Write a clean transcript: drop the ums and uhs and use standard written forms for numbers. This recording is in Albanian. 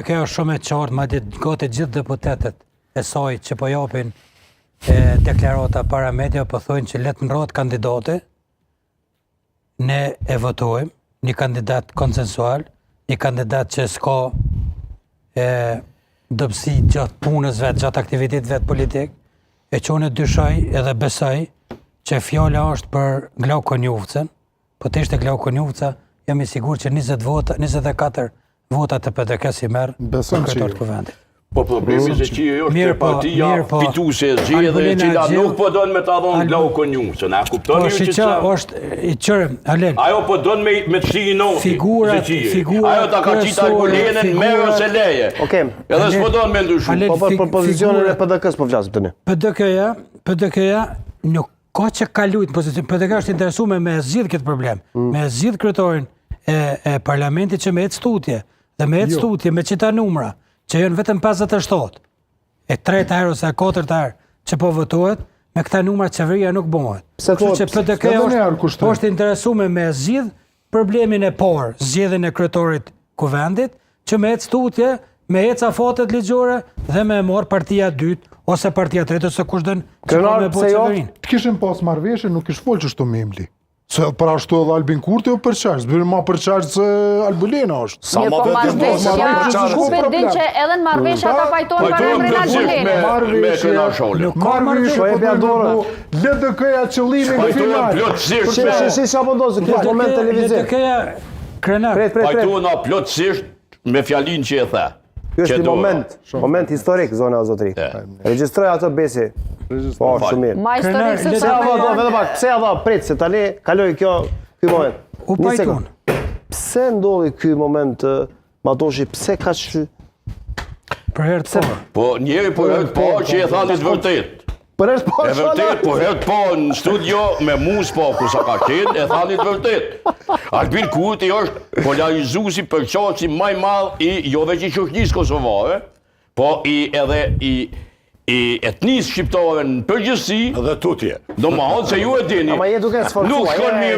Kjo është shumë e qartë, madje gati gjithë deputetët e saj që po japin deklarata para media, po thonë që le të ndrohet kandidate, ne e votojmë, një kandidat konsensual, një kandidat që s'ka dobësi gjatë punës vetë, gjatë aktivitetit vetë politik, e që unë dyshoj edhe besoj që fjala është për Glauko Njufcën, po të ishte Glauko Njufca, jam i sigur që 24 vota të PDK-s i merr për kryetar të kuvendit. Po problemi se që jo është partia fituese e zgjedhjeve e cila nuk po don me ta dhënë Glauko Njufcën, a kuptoni ju që është i çore, Alen. Ajo po don me të shihin noti. Figura ajo ta ka qitë Argolenën merr ose leje. Okej. Edhe s'po don me ndryshu. Po për pozicionin e PDK-s po flasim tani. PDK-ja nuk ka që ka luajtur pozicion. PDK është interesuar me zgjidh këtë problem. Me zgjidh kryetarin e parlamentit që me ecë tutje dhe me ecë tutje me çita numra që janë vetëm 57. E treta herë ose e katërta herë që po votohet, me këta numra qeveria nuk bëhet. Kështu që PDK është interesuar me zgjidh problemin e parë, zgjedhjen e kryetarit kuvendit, që me ecë tutje, me ecë afatet ligjore dhe me marr partia dytë ose partia tretë ose kushdo që ka me bëj qeverinë. Të kishim pas marrëveshje, nuk kish folë çështo Memli. Se për ashtu edhe Albin Kurti o përqarës, bëjmë ma përqarës se Albulena është. Sa ma vetë din që edhe në marrëveshja ka pajtonë për emrin Albulena. Marrëveshje, LDK-ja qëllimi në final. Si sa pëndosë, në këtë moment televizir. LDK-ja krenar. Pajtonë plotësisht me fjalin që e the. Kjo është një moment historik, zona o zotri. Registroj ato besi. Po, shumë mirë. Ma historik se pse adha prit, se tani kaloi ky moment. U pajton. Pse ndodhi ky moment, Matoshi, pse ka shky? Për herë të parë. Po, njeri për herë të parë që e thani të vërtet. Për herë të parë. E vërtet, po herë të parë në studio me mus po kur sa ka qenë, e thani të vërtet. Albin Kurti është polarizuesi përqaci më i madh i jo veç i shoqërisë kosovare, po edhe i etnisë shqiptare në përgjithësi. Edhe tutje. Domethënë se ju e dini. Ama je duke sforcuar. Nuk shkon mirë